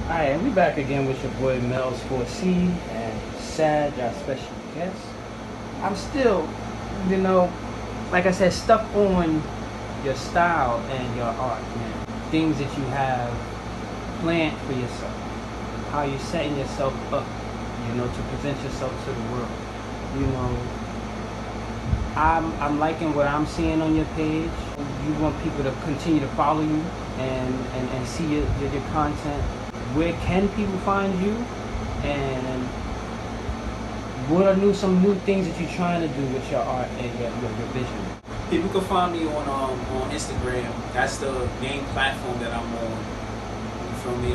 Alright, and we back again with your boy Mel's 4C and Sag, our special guest. I'm still, like I said, stuck on your style and your art, man. Things that you have planned for yourself. How you're setting yourself up, to present yourself to the world. I'm liking what I'm seeing on your page. You want people to continue to follow you and see your content. Where can people find you? And what are some new things that you're trying to do with your art and your vision? People can find me on Instagram. That's the main platform that I'm on. You feel me?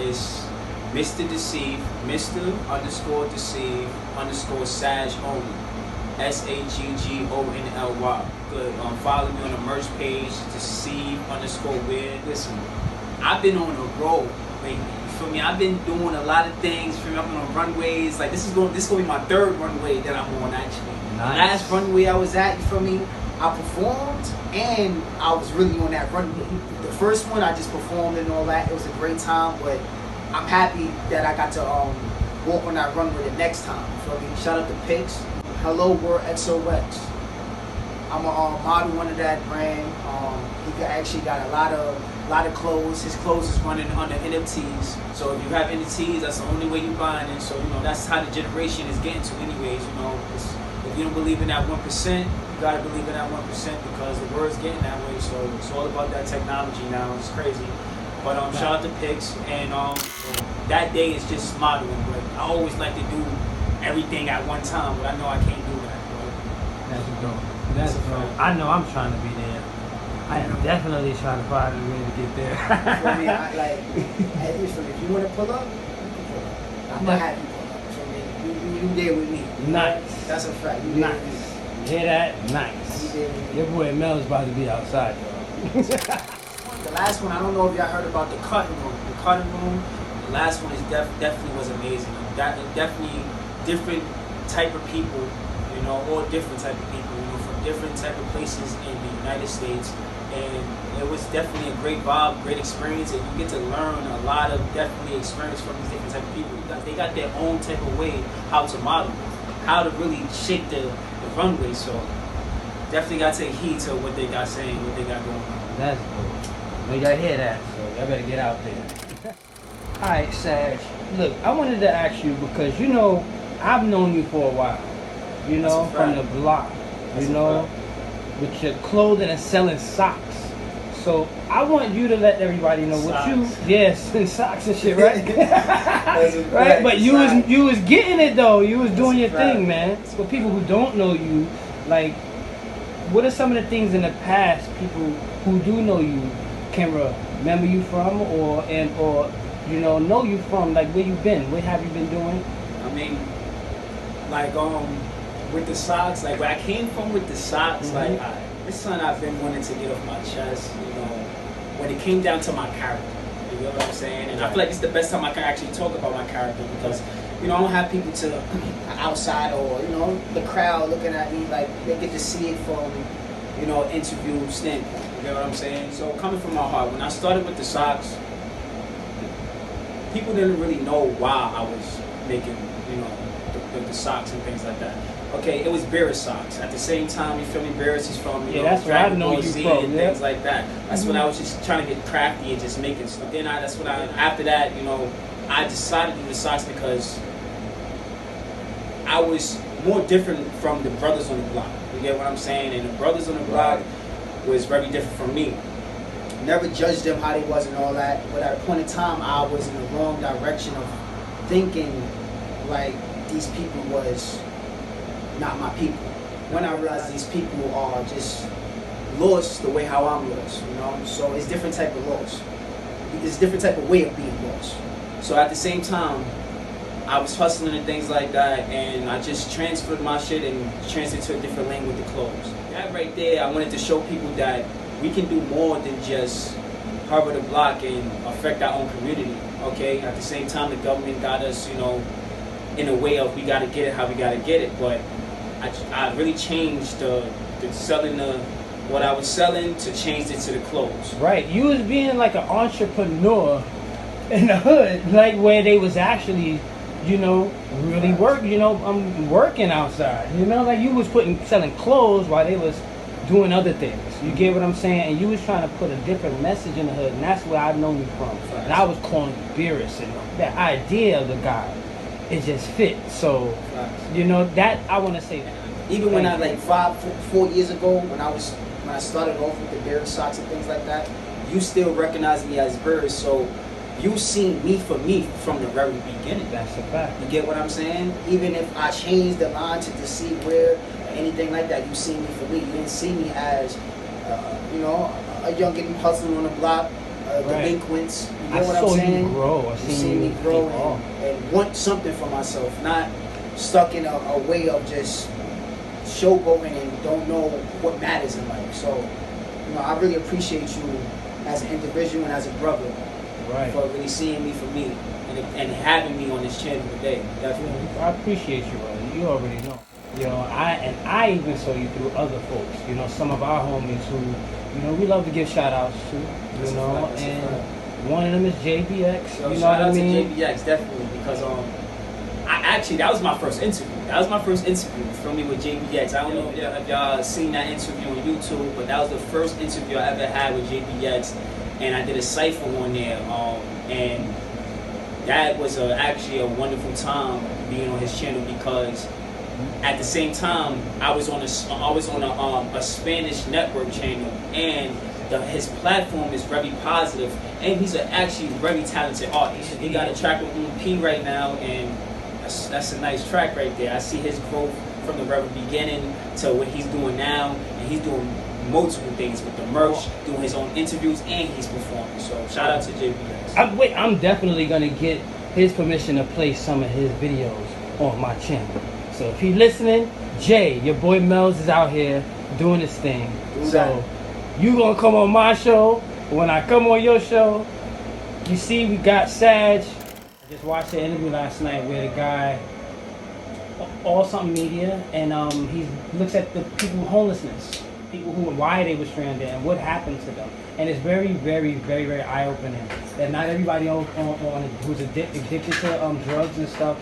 It's Mr. Deceive, Mr_Deceive _SaggOnly. SaggOnly. Good. Follow me on the merch page, Deceive_weird. Listen, I've been on a roll lately. You feel me? I've been doing a lot of things. I've been on runways. Like this is gonna be my third runway that I'm on actually. Nice. Last runway I was at, you feel me? I performed and I was really on that runway. The first one I just performed and all that. It was a great time, but I'm happy that I got to walk on that runway the next time. You feel me? Shout out to Pics. Hello World XOX. I'm a model under that brand. He actually got a lot of clothes. His clothes is running under NFTs. So if you have NFTs, that's the only way you buying it. So that's how the generation is getting to, anyways. If you don't believe in that 1%, you gotta believe in that 1% because the world's getting that way. So it's all about that technology now. It's crazy. But shout out to Pics, and that day is just modeling. But I always like to do everything at one time, but I know I can't do that. That's dope. That's dope. I know I'm trying to be there. I am definitely trying to find a way to get there. For me, if you want to pull up, you can pull up. I'm not happy pull up. For me, you there with me. Nice. That's a fact. You nice. You hear that? Nice. Your boy Mel's about to be outside, y'all. The last one, I don't know if y'all heard about the cutting room. The cutting room, the last one is definitely was amazing. Definitely different type of people, all different type of people, from different type of places in the United States. And it was definitely a great vibe, great experience, and you get to learn a lot of definitely experience from these different type of people. They got their own type of way how to model, how to really shake the runway. So definitely got to take heed to what they got saying, what they got going on. That's cool. Well, y'all hear that, so y'all better get out there. Alright, Sag, look, I wanted to ask you because, I've known you for a while, from the block, with your clothing and selling socks. So I want you to let everybody know what and socks and shit, right? Right? But you was getting it though. You was doing your thing, man. For people who don't know you, like, what are some of the things in the past people who do know you can remember you from, or know you from? Like, where you been? What have you been doing? I mean, like with the socks, like where I came from with the socks, this something I've been wanting to get off my chest, when it came down to my character, you know what I'm saying? And I feel like it's the best time I can actually talk about my character because, I don't have people to outside or, the crowd looking at me like they get to see it from, interview standpoint, you know what I'm saying? So coming from my heart, when I started with the socks, people didn't really know why I was making, the socks and things like that. Okay, it was Beerus socks. At the same time, you feel me? Beerus is from, Dragon Ball Z and things like that. That's when I was just trying to get crafty and just making stuff. Then after that, I decided to do the socks because I was more different from the brothers on the block. You get what I'm saying? And the brothers on the block was very different from me. Never judged them how they was and all that. But at a point in time, I was in the wrong direction of thinking like these people was not my people. When I realized these people are just lost the way how I'm lost, So it's different type of lost. It's a different type of way of being lost. So at the same time, I was hustling and things like that, and I just transferred my shit and transferred to a different lane with the clothes. That right there, I wanted to show people that we can do more than just cover the block and affect our own community, okay? At the same time, the government got us, in a way of we gotta get it how we gotta get it, but I really changed the selling what I was selling to change it to the clothes. Right, you was being like an entrepreneur in the hood, like where they was actually, you know, really work. You know, working outside. You know, like you was selling clothes while they was doing other things. You get what I'm saying? And you was trying to put a different message in the hood, and that's where I've known you from. And I was calling you Beerus, and that idea of the guy, it just fit. So, you know, that I want to say that. Even when I like 4 years ago, when I started off with the Beerus socks and things like that, you still recognize me as Beerus. So you seen me for me from the very beginning. That's a fact. You get what I'm saying? Even if I changed the line to deceive where or anything like that, you seen me for me. You didn't see me as, you know, a young getting hustling on the block, delinquents. You know what I'm saying? You grow. You see me grow and want something for myself, not stuck in a way of just showboating and don't know what matters in life. So, you know, I really appreciate you as an individual and as a brother for really seeing me for me and having me on this channel today. Definitely. I appreciate you, brother. You already know. You know, I even saw you through other folks. You know, some of our homies who, you know, we love to give shout outs to. You know, and one of them is JBX. So you know what I mean? Shout out to JBX, definitely, because that was my first interview. That was my first interview, feel me, with JBX. I don't know if y'all seen that interview on YouTube, but that was the first interview I ever had with JBX, and I did a cipher on there, and that was actually a wonderful time being on his channel, because at the same time I was on a Spanish network channel, and his platform is very positive, and he's actually very talented artist. He got a track with P right now, and that's a nice track right there. I see his growth from the very beginning to what he's doing now, and he's doing multiple things with the merch, doing his own interviews, and he's performing. So shout out to JBX. I'm definitely gonna get his permission to play some of his videos on my channel. So if he's listening, Jay, your boy Mel's is out here doing his thing. So you gonna come on my show. When I come on your show, you see we got Sag. I just watched the interview last night with a guy, All Something Media, and he looks at the people with homelessness, people why they were stranded and what happened to them. And it's very, very, very, very eye-opening that not everybody who's addicted to drugs and stuff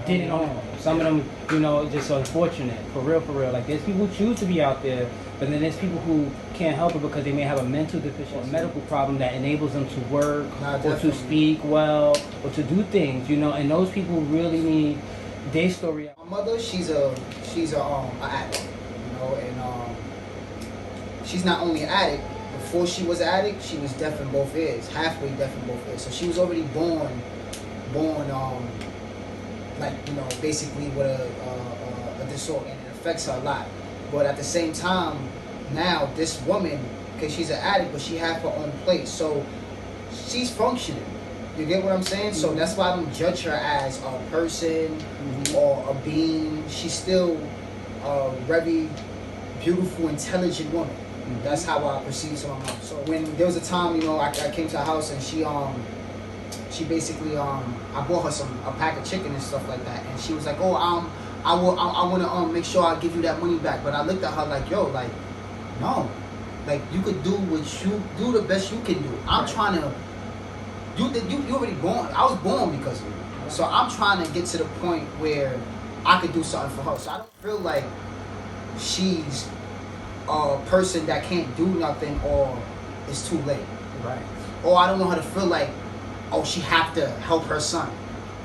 did it on. Some of them, you know, just unfortunate, for real. Like, there's people who choose to be out there, but then there's people who can't help it because they may have a mental deficiency, a medical problem that enables them to work or to speak well or to do things, you know, and those people really need their story. My mother, she's a addict, you know, and she's not only an addict. Before she was an addict, she was deaf in both ears, halfway deaf in both ears. So she was already born, like, you know, basically with a disorder, and it affects her a lot. But at the same time, now this woman, because she's an addict, but she has her own place, so she's functioning. You get what I'm saying? So that's why I don't judge her as a person or a being. She's still a very beautiful, intelligent woman. That's how I perceive my mom. So when there was a time, you know, I came to her house and she basically I bought her a pack of chicken and stuff like that, and she was like, oh, I want to make sure I give you that money back. But I looked at her like, yo, like, no, like, you could do do the best you can do. I'm trying to, you already born. I was born because of you. So I'm trying to get to the point where I could do something for her. So I don't feel like she's a person that can't do nothing or it's too late. Right. Or I don't want her to feel like, oh, she have to help her son.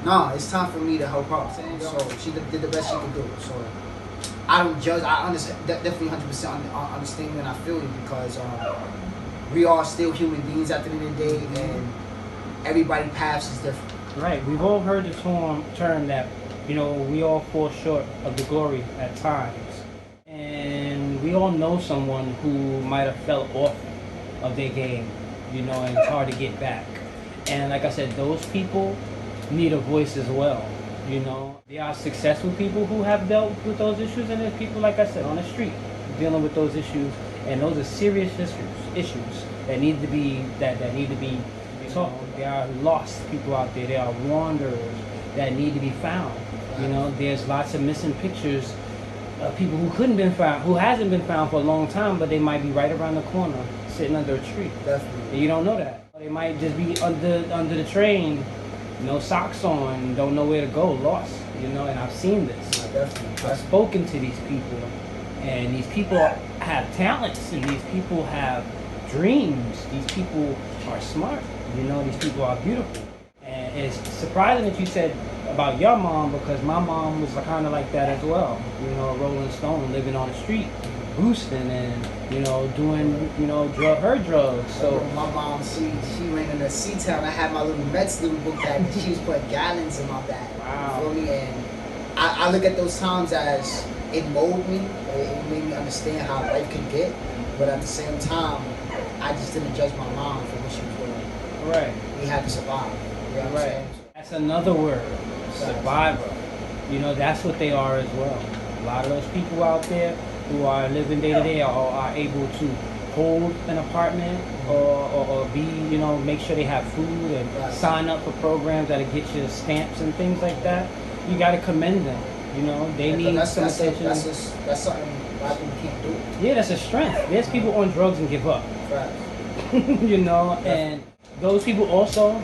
No, it's time for me to help her. So she did the best she could do. So I don't judge. I understand, definitely 100% understand you, and I feel you, because we are still human beings at the end of the day, and everybody's paths is different. Right. We've all heard the term that, you know, we all fall short of the glory at times. And we all know someone who might have fell off of their game, you know, and it's hard to get back. And like I said, those people need a voice as well, you know. There are successful people who have dealt with those issues, and there's people, like I said, on the street dealing with those issues, and those are serious issues that need to be talked. There are lost people out there. There are wanderers that need to be found. You know, there's lots of missing pictures of people who couldn't been found, who hasn't been found for a long time, but they might be right around the corner, sitting under a tree. Definitely. And you don't know that. They might just be under the train, no socks on, don't know where to go, lost, and I've seen this. I've spoken to these people, and these people have talents, and these people have dreams. These people are smart, these people are beautiful. And it's surprising that you said about your mom, because my mom was kind of like that as well, a Rolling Stone, living on the street, boosting and doing her drugs. So my mom, she ran in the C-Town. I had my little Mets little book bag, and she was putting gallons in my bag. Wow. You feel me? And I look at those times as it molded me. It made me understand how life could get. But at the same time, I just didn't judge my mom for what she was doing. Right. We had to survive. You know what I'm saying? That's another word, survivor. That's what they are as well. A lot of those people out there who are living day to day are able to hold an apartment or be, make sure they have food and sign up for programs that'll get you stamps and things like that. You got to commend them. They need some attention. That's something a lot of people can't do. Yeah, that's a strength. There's people on drugs and give up. Right. And those people also,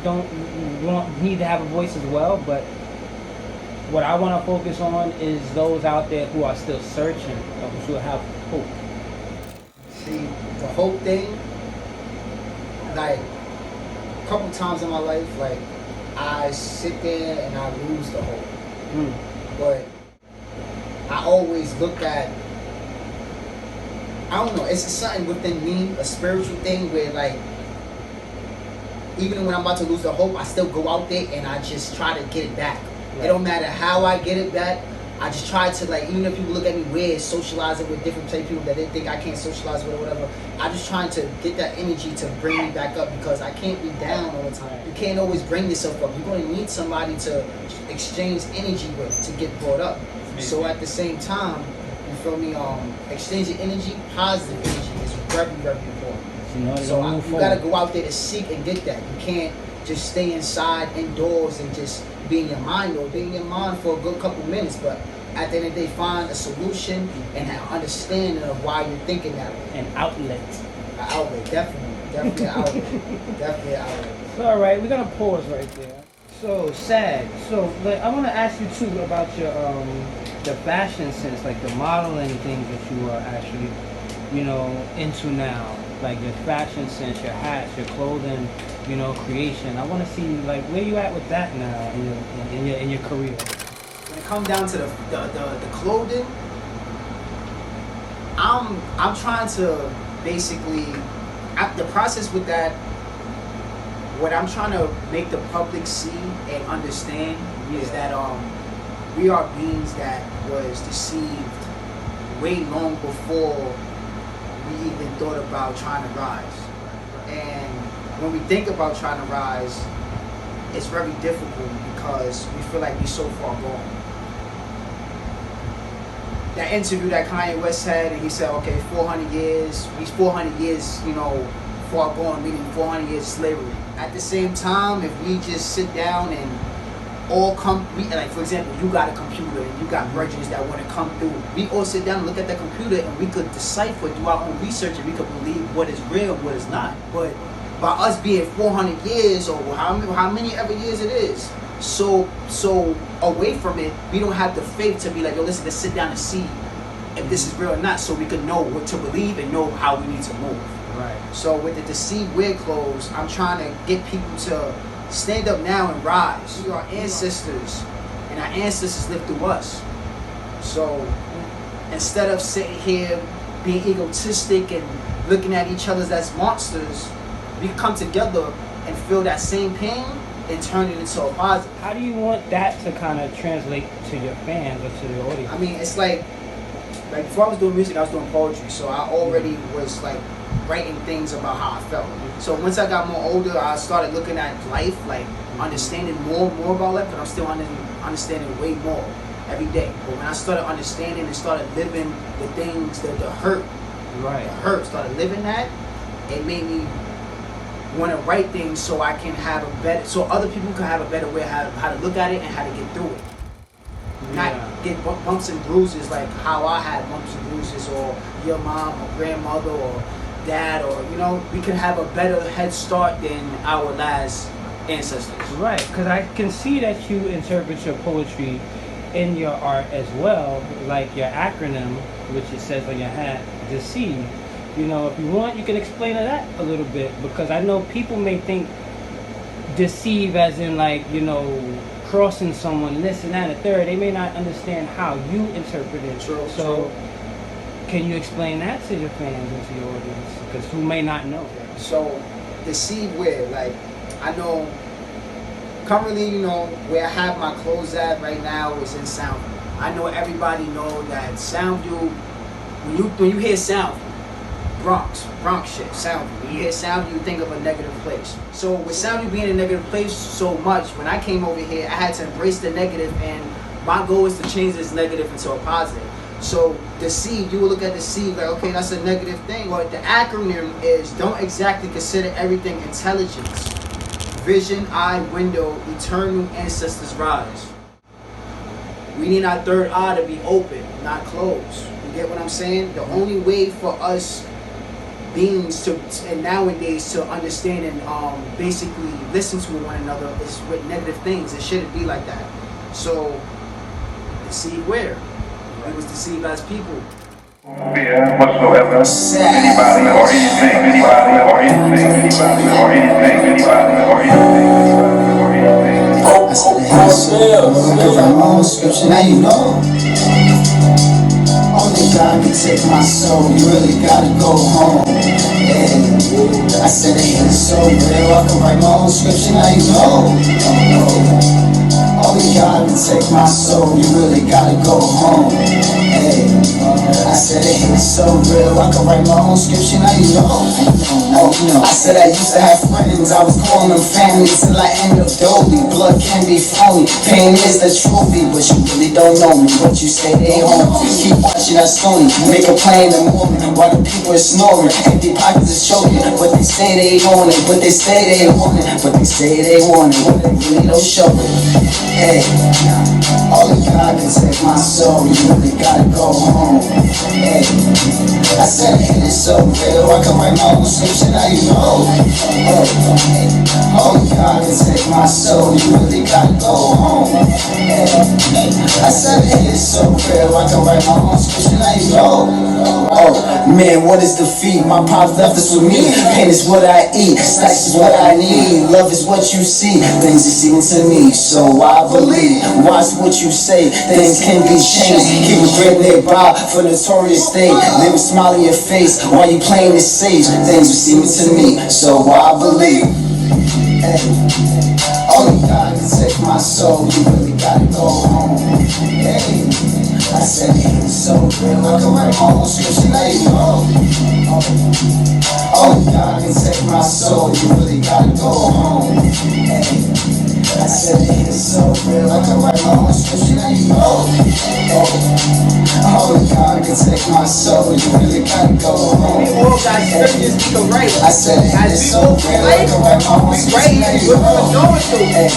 don't need to have a voice as well. But what I want to focus on is those out there who are still searching, who have hope. See, the hope thing, like, a couple times in my life, like, I sit there and I lose the hope. But I always look at, I don't know, it's something within me, a spiritual thing where, like, even when I'm about to lose the hope, I still go out there and I just try to get it back. Right. It don't matter how I get it back. I just try to, like, even if people look at me weird, socializing with different type of people that they think I can't socialize with or whatever, I'm just trying to get that energy to bring me back up, because I can't be down all the time. You can't always bring yourself up. You're going to need somebody to exchange energy with to get brought up. So at the same time, you feel me, exchanging energy, positive energy is very, very important. So you got to go out there to seek and get that. You can't just stay inside, indoors, and just be in your mind, or be in your mind for a good couple minutes, but at the end of the day, find a solution and an understanding of why you're thinking that way. An outlet. An outlet, definitely an outlet. Definitely an outlet. So, all right, we're gonna pause right there. So, Sag, I want to ask you too about your the fashion sense, like the modeling things that you are actually, into now, like your fashion sense, your hats, your clothing, creation. I want to see, like, where you at with that now in your career. When it comes down to the clothing, I'm trying to basically, the process with that, what I'm trying to make the public see and understand is that we are beings that was deceived way long before we even thought about trying to rise. And when we think about trying to rise, it's very difficult because we feel like we're so far gone. That interview that Kanye West had, and he said, okay, 400 years, he's 400 years, far gone, meaning 400 years of slavery. At the same time, if we just sit down and all come, like, for example, you got a computer and you got brethren that want to come through, we all sit down and look at the computer and we could decipher, do our own research, and we could believe what is real and what is not. But by us being 400 years, or how many ever years it is, so away from it, we don't have the faith to be like, yo, listen, let's sit down and see if this is real or not, so we can know what to believe and know how we need to move. Right. So with the deceived wear clothes, I'm trying to get people to stand up now and rise. We are ancestors, and our ancestors lived through us. So instead of sitting here being egotistic and looking at each other as monsters, we come together and feel that same pain and turn it into a positive. How do you want that to kind of translate to your fans or to the audience? I mean, it's like before I was doing music, I was doing poetry, so I already was like writing things about how I felt. So once I got more older, I started looking at life, like understanding more about life, but I'm still understanding way more every day. But when I started understanding and started living the things, the hurt, started living that, it made me want to write things so I can have a better, so other people can have a better way how to look at it and how to get through it. Not get bumps and bruises like how I had bumps and bruises, or your mom or grandmother or dad, or we could have a better head start than our last ancestors. Right, because I can see that you interpret your poetry in your art as well, like your acronym, which it says on your hat, deceive. If you want, you can explain that a little bit, because I know people may think deceive as in like, crossing someone, this and that, and the third. They may not understand how you interpret it. True, so can you explain that to your fans and to your audience? Because who may not know. So deceive where? Like, I know currently, where I have my clothes at right now is in Soundview. I know everybody know that Soundview, when you hear Soundview, Bronx shit, Soundview. When you hear Soundview, you think of a negative place. So with Soundview being a negative place so much, when I came over here, I had to embrace the negative, and my goal is to change this negative into a positive. So deceive, you will look at deceive like, okay, that's a negative thing. Well, the acronym is don't exactly consider everything intelligence. Vision, eye, window, eternal ancestors rise. We need our third eye to be open, not closed. You get what I'm saying? The only way for us beings and nowadays to understand and basically listen to one another is with negative things. It shouldn't be like that. So, deceive where? We was deceived as people. Fear whatsoever, anybody or anything, anybody or anything, anybody or anything, anybody or anything. I said it has to write my own scripture, now you know. Only God can take my soul, you really gotta go home. Yeah. I said it is so real, I can write my own scripture, now you know. Only God can take my soul, you really gotta go home. Hey, I said it is so real, I can write my own scripture, now you know. I said I used to have friends, I was calling them family till I end up dolly. Blood can be phony, pain is the trophy, but you really don't know me. But you stay there home, keep watching that Sony, make a play in the morning while the people are snoring. Empty pockets is choking, but they say they want it, but they say they want it, but they say they want it, but they really don't show it. Hey, only God can take my soul, you really gotta go home. Hey, I said it is so real, I can write my own scripture, now you know. Only God can take my soul, you really gotta go home. Hey, I said it is so real, I can write my own scripture, now you know. Oh man, what is defeat? My pops left us with me. Pain is what I eat, stacks is what I need. Love is what you see, things are seen to me, so I believe. Watch what you say, things can be changed. Keep a great nearby for notorious state. They will smile in your face while you playing it safe. Things are seen to me, so I believe. Hey, only God can take my soul, you really gotta go home. Hey, I said it is so real, I can write my own scripture, now you know. Only God can take my soul, you really gotta go home. Hey, I said it is so real, I can write my own scripture, now you know. Only God can take my soul, you really gotta go home. We all got scriptures we can write. I said it is so real, I can write my own scripture, now you know. Hey,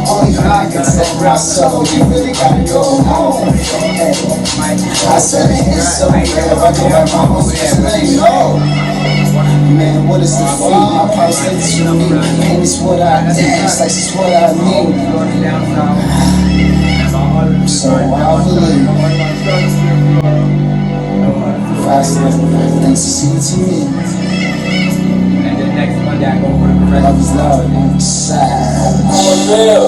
only God can take my soul, you really gotta go home. Hey, I said it is so real, I can write my own scripture, now you know. Man, what is the fee? My pops said this for me. Pain is what I dance, like it's what I mean. So I believe. Faster, thanks to see it to me. And the next one that go for the rest. Love is love inside. Real.